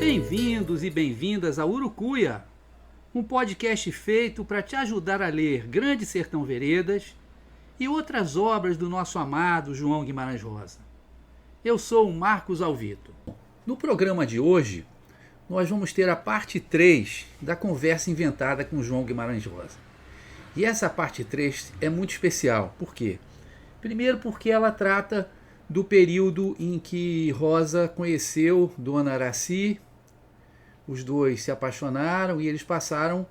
Bem-vindos e bem-vindas a Urucuia, um podcast feito para te ajudar a ler Grande Sertão Veredas e outras obras do nosso amado João Guimarães Rosa. Eu sou o Marcos Alvito. No programa de hoje, nós vamos ter a parte 3 da conversa inventada com João Guimarães Rosa. E essa parte 3 é muito especial. Por quê? Primeiro porque ela trata do período em que Rosa conheceu Dona Aracy. Os dois se apaixonaram e eles passaram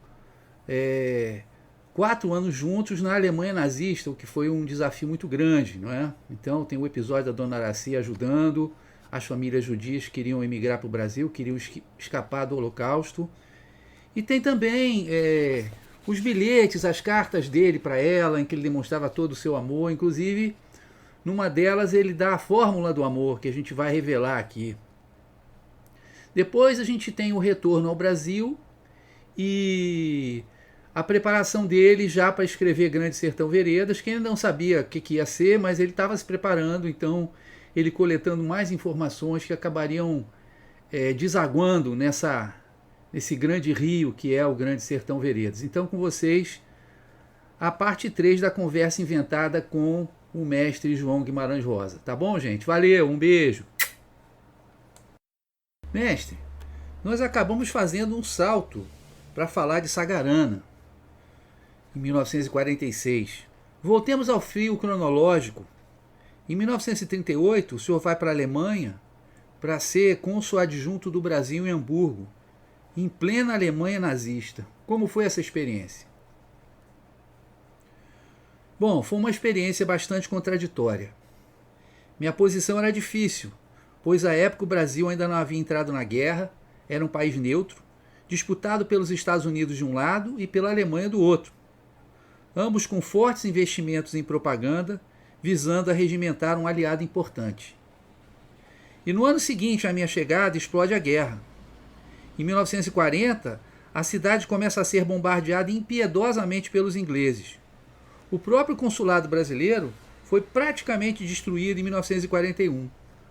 4 anos juntos na Alemanha nazista, o que foi um desafio muito grande, não é? Então tem o episódio da Dona Aracy ajudando as famílias judias que queriam emigrar para o Brasil, queriam escapar do Holocausto. E tem também os bilhetes, as cartas dele para ela, em que ele demonstrava todo o seu amor. Inclusive, numa delas ele dá a fórmula do amor, que a gente vai revelar aqui. Depois a gente tem o retorno ao Brasil e a preparação dele já para escrever Grande Sertão Veredas, que ele não sabia o que ia ser, mas ele estava se preparando, então ele coletando mais informações que acabariam desaguando nesse grande rio que é o Grande Sertão Veredas. Então com vocês a parte 3 da conversa inventada com o mestre João Guimarães Rosa. Tá bom, gente? Valeu, um beijo! Mestre, nós acabamos fazendo um salto para falar de Sagarana, em 1946. Voltemos ao fio cronológico. Em 1938, o senhor vai para a Alemanha para ser cônsul adjunto do Brasil em Hamburgo, em plena Alemanha nazista. Como foi essa experiência? Bom, foi uma experiência bastante contraditória. Minha posição era difícil, pois à época o Brasil ainda não havia entrado na guerra, era um país neutro, disputado pelos Estados Unidos de um lado e pela Alemanha do outro, ambos com fortes investimentos em propaganda, visando arregimentar um aliado importante. E no ano seguinte à minha chegada explode a guerra. Em 1940, a cidade começa a ser bombardeada impiedosamente pelos ingleses. O próprio consulado brasileiro foi praticamente destruído em 1941.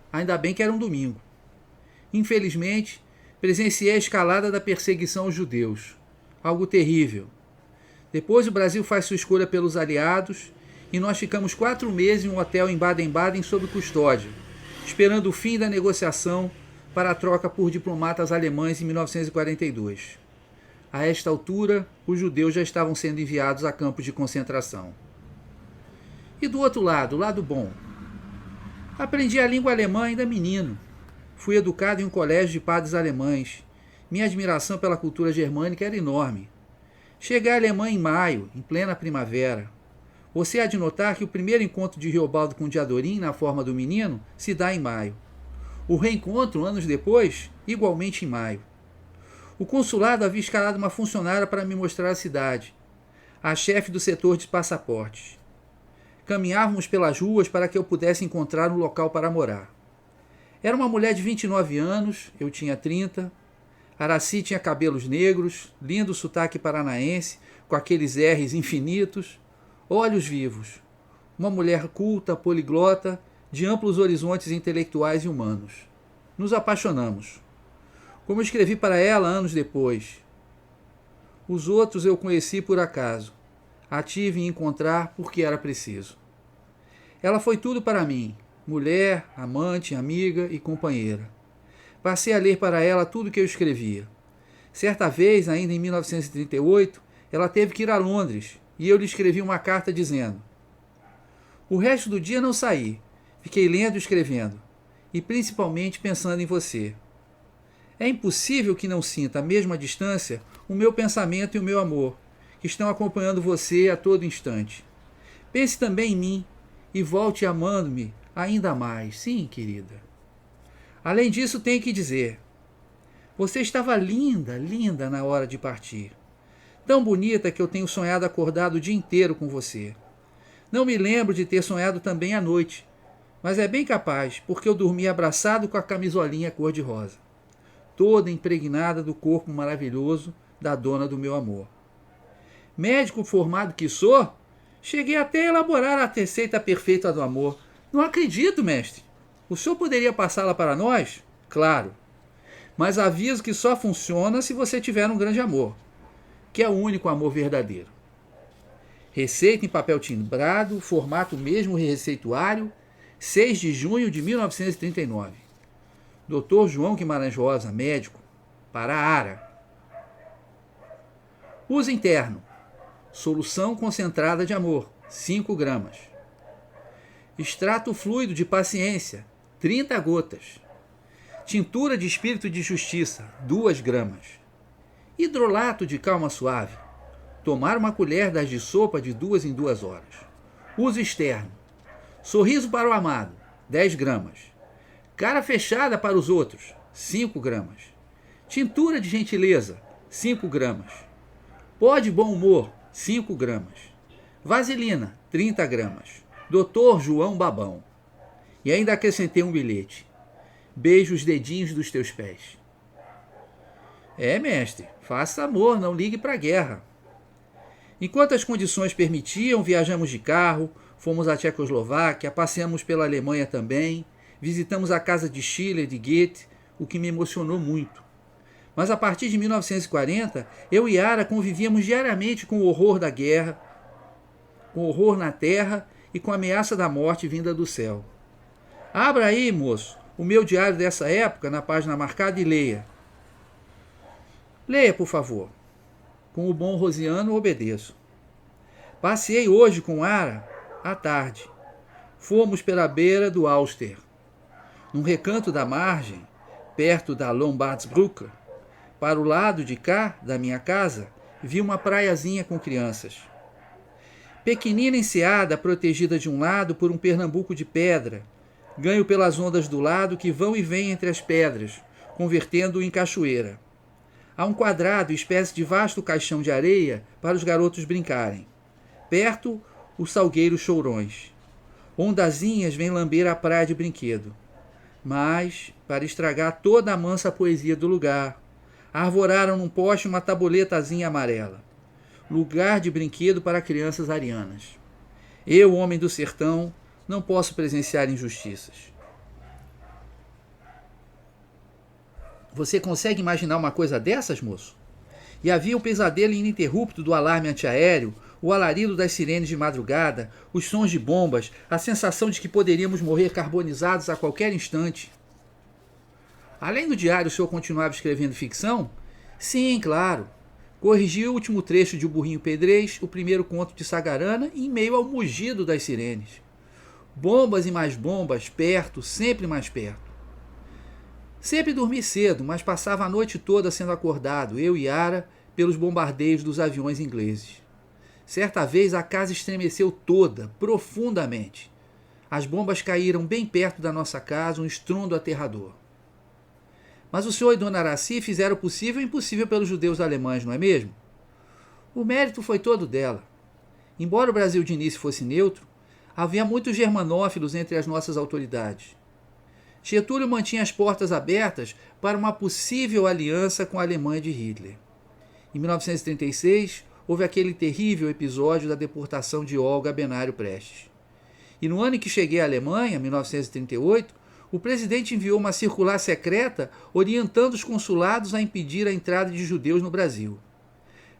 Ainda bem que era um domingo. Infelizmente, presenciei a escalada da perseguição aos judeus. Algo terrível. Depois o Brasil faz sua escolha pelos aliados e nós ficamos 4 meses em um hotel em Baden-Baden sob custódia, esperando o fim da negociação para a troca por diplomatas alemães em 1942. A esta altura, os judeus já estavam sendo enviados a campos de concentração. E do outro lado, o lado bom. Aprendi a língua alemã ainda menino. Fui educado em um colégio de padres alemães. Minha admiração pela cultura germânica era enorme. Cheguei à Alemanha em maio, em plena primavera. Você há de notar que o primeiro encontro de Riobaldo com Diadorim, na forma do menino, se dá em maio. O reencontro, anos depois, igualmente em maio. O consulado havia escalado uma funcionária para me mostrar a cidade, a chefe do setor de passaportes. Caminhávamos pelas ruas para que eu pudesse encontrar um local para morar. Era uma mulher de 29 anos, eu tinha 30. Aracy tinha cabelos negros, lindo sotaque paranaense, com aqueles R's infinitos, olhos vivos. Uma mulher culta, poliglota, de amplos horizontes intelectuais e humanos. Nos apaixonamos. Como escrevi para ela anos depois. Os outros eu conheci por acaso. A tive em encontrar porque era preciso. Ela foi tudo para mim, mulher, amante, amiga e companheira. Passei a ler para ela tudo o que eu escrevia. Certa vez, ainda em 1938, ela teve que ir a Londres e eu lhe escrevi uma carta dizendo: o resto do dia não saí, fiquei lendo e escrevendo, e principalmente pensando em você. É impossível que não sinta, mesmo à distância, o meu pensamento e o meu amor, que estão acompanhando você a todo instante. Pense também em mim e volte amando-me ainda mais. Sim, querida. Além disso, tenho que dizer, Você estava linda, linda na hora de partir. Tão bonita que eu tenho sonhado acordado o dia inteiro com você. Não me lembro de ter sonhado também à noite, mas é bem capaz, porque eu dormi abraçado com a camisolinha cor-de-rosa, toda impregnada do corpo maravilhoso da dona do meu amor. Médico formado que sou, cheguei até a elaborar a receita perfeita do amor. Não acredito, mestre. O senhor poderia passá-la para nós? Claro. Mas aviso que só funciona se você tiver um grande amor, que é o único amor verdadeiro. Receita em papel timbrado, formato mesmo receituário, 6 de junho de 1939. Dr. João Guimarães Rosa, médico, para a ARA. Uso interno. Solução concentrada de amor, 5 gramas. Extrato fluido de paciência, 30 gotas. Tintura de espírito de justiça, 2 gramas. Hidrolato de calma suave. Tomar uma colher das de sopa de 2 em 2 horas. Uso externo. Sorriso para o amado, 10 gramas. Cara fechada para os outros, 5 gramas. Tintura de gentileza, 5 gramas. Pó de bom humor, 5 gramas. Vaselina, 30 gramas. Dr. João Babão. E ainda acrescentei um bilhete. Beijo os dedinhos dos teus pés. É, mestre, faça amor, não ligue para a guerra. Enquanto as condições permitiam, viajamos de carro, fomos à Tchecoslováquia, passeamos pela Alemanha também, visitamos a casa de Schiller, de Goethe, o que me emocionou muito. Mas a partir de 1940, eu e Ara convivíamos diariamente com o horror da guerra, com o horror na terra e com a ameaça da morte vinda do céu. Abra aí, moço, o meu diário dessa época, na página marcada, e leia. Leia, por favor. Com o bom Rosiano, obedeço. Passei hoje com Ara à tarde. Fomos pela beira do Auster. Num recanto da margem, perto da Lombardsbrücke, para o lado de cá, da minha casa, vi uma praiazinha com crianças. Pequenina enseada, protegida de um lado por um pernambuco de pedra, ganho pelas ondas do lado que vão e vêm entre as pedras, convertendo-o em cachoeira. Há um quadrado, espécie de vasto caixão de areia para os garotos brincarem. Perto, os salgueiros chourões. Ondazinhas vêm lamber a praia de brinquedo. Mas, para estragar toda a mansa poesia do lugar, arvoraram num poste uma tabuletazinha amarela. Lugar de brinquedo para crianças arianas. Eu, homem do sertão, não posso presenciar injustiças. Você consegue imaginar uma coisa dessas, moço? E havia o pesadelo ininterrupto do alarme antiaéreo, o alarido das sirenes de madrugada, os sons de bombas, a sensação de que poderíamos morrer carbonizados a qualquer instante. Além do diário, o senhor continuava escrevendo ficção? Sim, claro. Corrigi o último trecho de O Burrinho Pedrez, o primeiro conto de Sagarana, em meio ao mugido das sirenes. Bombas e mais bombas, perto, sempre mais perto. Sempre dormi cedo, mas passava a noite toda sendo acordado, eu e Ara, pelos bombardeios dos aviões ingleses. Certa vez a casa estremeceu toda, profundamente. As bombas caíram bem perto da nossa casa, um estrondo aterrador. Mas o senhor e Dona Araci fizeram o possível e o impossível pelos judeus alemães, não é mesmo? O mérito foi todo dela. Embora o Brasil de início fosse neutro, havia muitos germanófilos entre as nossas autoridades. Getúlio mantinha as portas abertas para uma possível aliança com a Alemanha de Hitler. Em 1936, houve aquele terrível episódio da deportação de Olga Benário Prestes. E no ano em que cheguei à Alemanha, 1938, o presidente enviou uma circular secreta orientando os consulados a impedir a entrada de judeus no Brasil.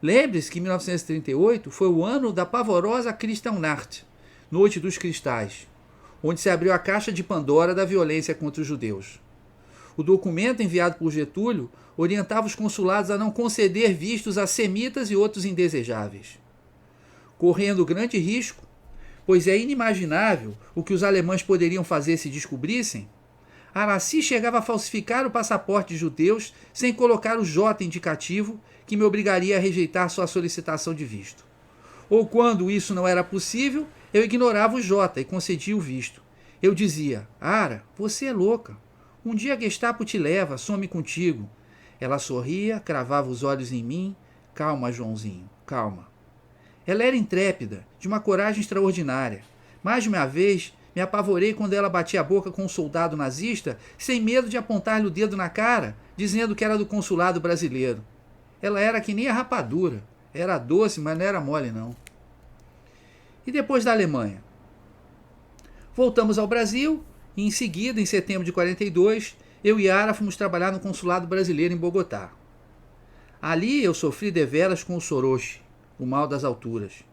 Lembre-se que 1938 foi o ano da pavorosa Kristallnacht, Noite dos Cristais, onde se abriu a caixa de Pandora da violência contra os judeus. O documento enviado por Getúlio orientava os consulados a não conceder vistos a semitas e outros indesejáveis. Correndo grande risco, pois é inimaginável o que os alemães poderiam fazer se descobrissem, Araci chegava a falsificar o passaporte de judeus sem colocar o J indicativo que me obrigaria a rejeitar sua solicitação de visto. Ou quando isso não era possível, eu ignorava o J e concedia o visto. Eu dizia, Ara, você é louca. Um dia a Gestapo te leva, some contigo. Ela sorria, cravava os olhos em mim. Calma, Joãozinho, calma. Ela era intrépida, de uma coragem extraordinária. Mais de uma vez, me apavorei quando ela batia a boca com um soldado nazista, sem medo de apontar-lhe o dedo na cara, dizendo que era do consulado brasileiro. Ela era que nem a rapadura. Era doce, mas não era mole, não. E depois da Alemanha? Voltamos ao Brasil e, em seguida, em setembro de 42, eu e Yara fomos trabalhar no consulado brasileiro em Bogotá. Ali eu sofri deveras com o soroche, o mal das alturas.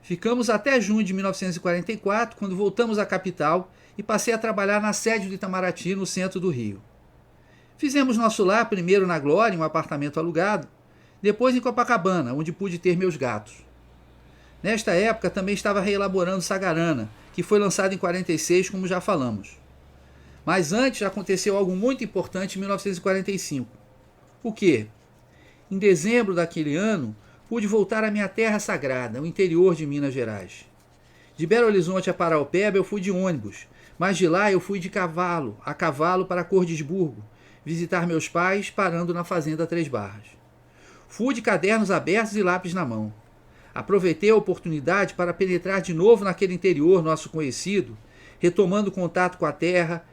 Ficamos até junho de 1944, quando voltamos à capital e passei a trabalhar na sede do Itamaraty, no centro do Rio. Fizemos nosso lar primeiro na Glória, em um apartamento alugado, depois em Copacabana, onde pude ter meus gatos. Nesta época também estava reelaborando Sagarana, que foi lançado em 46, como já falamos. Mas antes aconteceu algo muito importante em 1945. O quê? Em dezembro daquele ano, pude voltar à minha terra sagrada, o interior de Minas Gerais. De Belo Horizonte a Paraupeba eu fui de ônibus, mas de lá eu fui de cavalo, a cavalo para Cordisburgo, visitar meus pais parando na fazenda Três Barras. Fui de cadernos abertos e lápis na mão. Aproveitei a oportunidade para penetrar de novo naquele interior nosso conhecido, retomando contato com a terra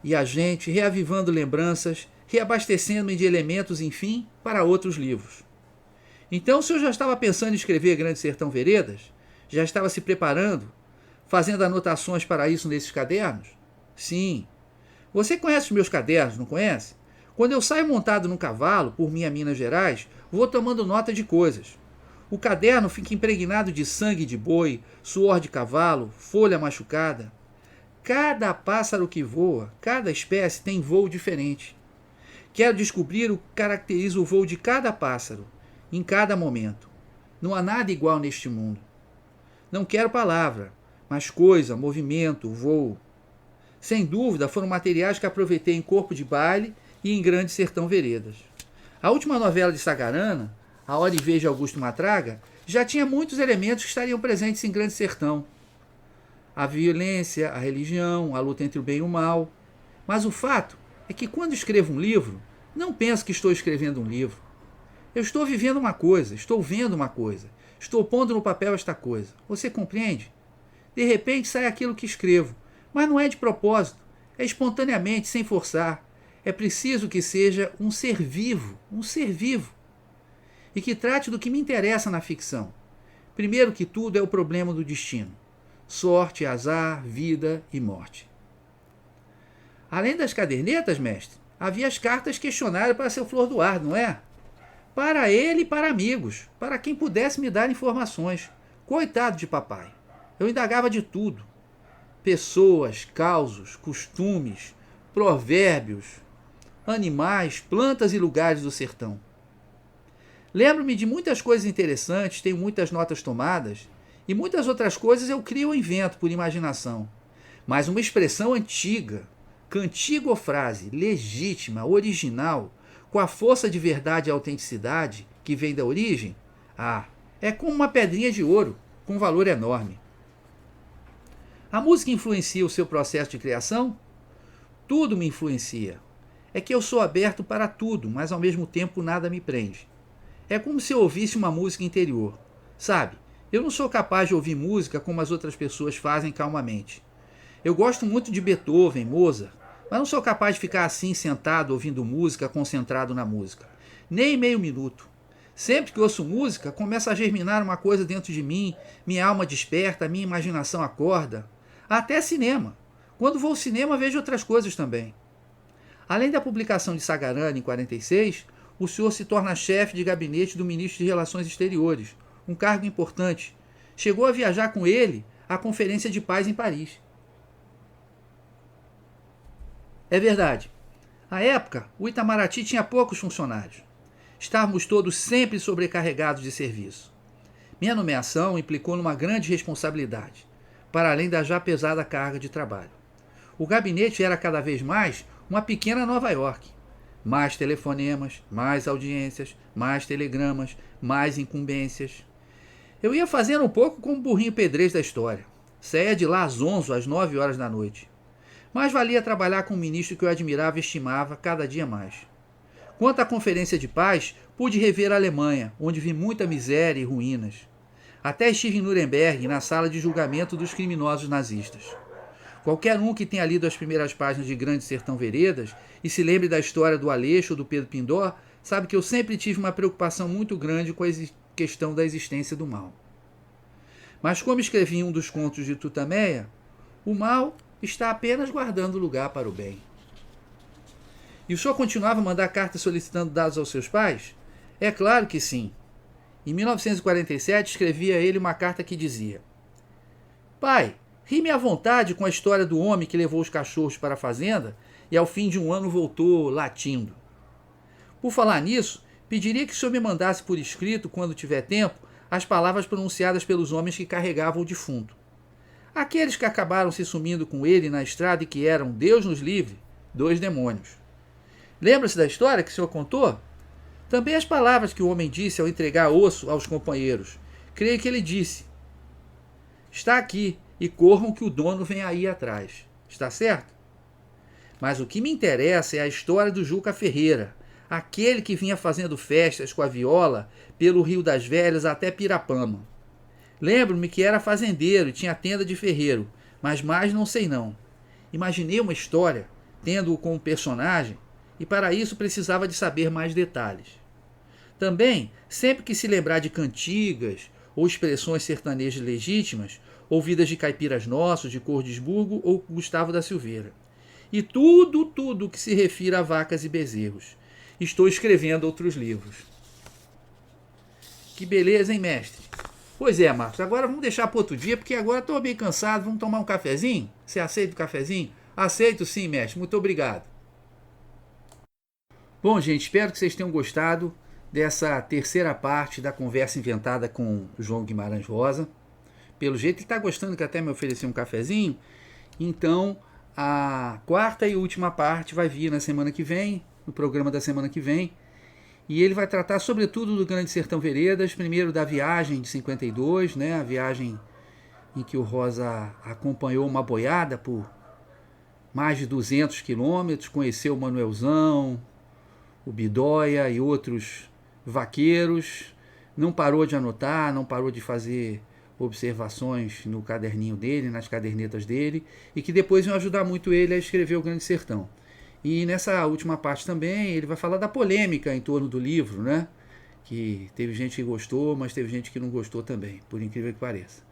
e a gente, reavivando lembranças, reabastecendo-me de elementos, enfim, para outros livros. Então, se eu já estava pensando em escrever Grande Sertão Veredas, já estava se preparando, fazendo anotações para isso nesses cadernos? Sim. Você conhece os meus cadernos, não conhece? Quando eu saio montado num cavalo, por minha Minas Gerais, vou tomando nota de coisas. O caderno fica impregnado de sangue de boi, suor de cavalo, folha machucada. Cada pássaro que voa, cada espécie tem voo diferente. Quero descobrir o que caracteriza o voo de cada pássaro, em cada momento. Não há nada igual neste mundo. Não quero palavra, mas coisa, movimento, voo. Sem dúvida, foram materiais que aproveitei em Corpo de Baile e em Grande Sertão Veredas. A última novela de Sagarana, A Hora e Vez de Augusto Matraga, já tinha muitos elementos que estariam presentes em Grande Sertão. A violência, a religião, a luta entre o bem e o mal. Mas o fato é que quando escrevo um livro, não penso que estou escrevendo um livro. Eu estou vivendo uma coisa, estou vendo uma coisa, estou pondo no papel esta coisa. Você compreende? De repente sai aquilo que escrevo, mas não é de propósito, é espontaneamente, sem forçar. É preciso que seja um ser vivo, e que trate do que me interessa na ficção. Primeiro que tudo é o problema do destino. Sorte, azar, vida e morte. Além das cadernetas, mestre, havia as cartas questionário para seu Flor do Ar, não é? Para ele e para amigos, para quem pudesse me dar informações. Coitado de papai. Eu indagava de tudo. Pessoas, causos, costumes, provérbios, animais, plantas e lugares do sertão. Lembro-me de muitas coisas interessantes, tenho muitas notas tomadas, e muitas outras coisas eu crio ou invento por imaginação. Mas uma expressão antiga, cantiga ou frase, legítima, original, com a força de verdade e autenticidade que vem da origem, é como uma pedrinha de ouro, com valor enorme. A música influencia o seu processo de criação? Tudo me influencia. É que eu sou aberto para tudo, mas ao mesmo tempo nada me prende. É como se eu ouvisse uma música interior. Sabe, eu não sou capaz de ouvir música como as outras pessoas fazem calmamente. Eu gosto muito de Beethoven, Mozart, mas não sou capaz de ficar assim sentado ouvindo música, concentrado na música. Nem meio minuto. Sempre que ouço música, começa a germinar uma coisa dentro de mim, minha alma desperta, minha imaginação acorda. Até cinema. Quando vou ao cinema, vejo outras coisas também. Além da publicação de Sagarana em 46, o senhor se torna chefe de gabinete do ministro de Relações Exteriores, um cargo importante. Chegou a viajar com ele à Conferência de Paz em Paris. É verdade. À época, o Itamaraty tinha poucos funcionários. Estávamos todos sempre sobrecarregados de serviço. Minha nomeação implicou numa grande responsabilidade, para além da já pesada carga de trabalho. O gabinete era cada vez mais uma pequena Nova York. Mais telefonemas, mais audiências, mais telegramas, mais incumbências. Eu ia fazendo um pouco como o burrinho pedreiro da história. Saía de lá às 11, às 9 horas da noite. Mas valia trabalhar com um ministro que eu admirava e estimava cada dia mais. Quanto à Conferência de Paz, pude rever a Alemanha, onde vi muita miséria e ruínas. Até estive em Nuremberg, na sala de julgamento dos criminosos nazistas. Qualquer um que tenha lido as primeiras páginas de Grande Sertão Veredas e se lembre da história do Aleixo ou do Pedro Pindó, sabe que eu sempre tive uma preocupação muito grande com a questão da existência do mal. Mas como escrevi em um dos contos de Tutameia, o mal está apenas guardando lugar para o bem. E o senhor continuava a mandar cartas solicitando dados aos seus pais? É claro que sim. Em 1947, escrevi a ele uma carta que dizia: Pai, ri-me à vontade com a história do homem que levou os cachorros para a fazenda e ao fim de um ano voltou latindo. Por falar nisso, pediria que o senhor me mandasse por escrito, quando tiver tempo, as palavras pronunciadas pelos homens que carregavam o defunto. Aqueles que acabaram se sumindo com ele na estrada e que eram, Deus nos livre, 2 demônios. Lembra-se da história que o senhor contou? Também as palavras que o homem disse ao entregar osso aos companheiros. Creio que ele disse: Está aqui, e corram que o dono vem aí atrás. Está certo? Mas o que me interessa é a história do Juca Ferreira, aquele que vinha fazendo festas com a viola pelo Rio das Velhas até Pirapama. Lembro-me que era fazendeiro e tinha tenda de ferreiro, mas mais não sei não. Imaginei uma história, tendo-o como personagem, e para isso precisava de saber mais detalhes. Também, sempre que se lembrar de cantigas ou expressões sertanejas legítimas, ouvidas de caipiras nossos, de Cordesburgo ou Gustavo da Silveira. E tudo que se refira a vacas e bezerros. Estou escrevendo outros livros. Que beleza, hein, mestre? Pois é, Marcos, agora vamos deixar para outro dia, porque agora estou bem cansado. Vamos tomar um cafezinho? Você aceita o cafezinho? Aceito sim, mestre. Muito obrigado. Bom, gente, espero que vocês tenham gostado dessa terceira parte da conversa inventada com o João Guimarães Rosa. Pelo jeito ele está gostando, que até me ofereceu um cafezinho. Então, a quarta e última parte vai vir na semana que vem, no programa da semana que vem. E ele vai tratar sobretudo do Grande Sertão Veredas, primeiro da viagem de 52, né? A viagem em que o Rosa acompanhou uma boiada por mais de 200 quilômetros, conheceu o Manuelzão, o Bidóia e outros vaqueiros, não parou de anotar, não parou de fazer observações no caderninho dele, nas cadernetas dele, e que depois iam ajudar muito ele a escrever o Grande Sertão. E nessa última parte também ele vai falar da polêmica em torno do livro, né? Que teve gente que gostou, mas teve gente que não gostou também, por incrível que pareça.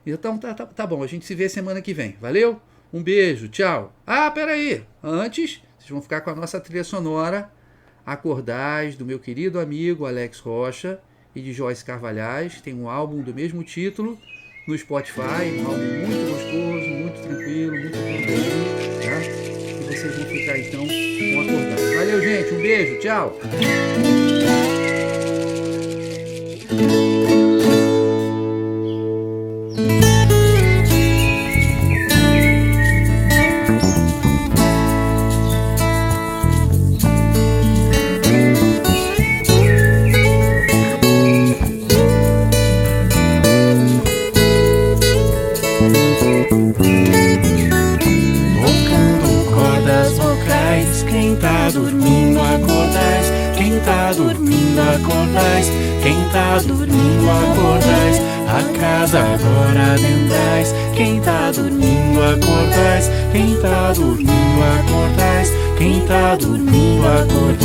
Então tá bom, a gente se vê semana que vem. Valeu? Um beijo, tchau. Ah, peraí, antes vocês vão ficar com a nossa trilha sonora Acordais, do meu querido amigo Alex Rocha e de Joyce Carvalhais. Tem um álbum do mesmo título no Spotify, um álbum muito gostoso, muito tranquilo, muito tranquilo, tá? E vocês vão ficar então com Acordais. Valeu, gente, um beijo, tchau! Acordais, quem tá dormindo acordais, a casa agora adentrais, quem tá dormindo acordais, quem tá dormindo acordais, quem tá dormindo acordais.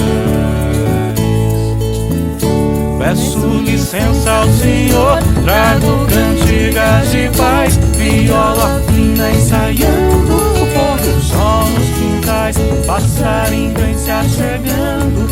Peço licença ao Senhor, trago cantigas de paz, viola fina ensaiando, o pôr do sol nos quintais, passarinho vem se achegando,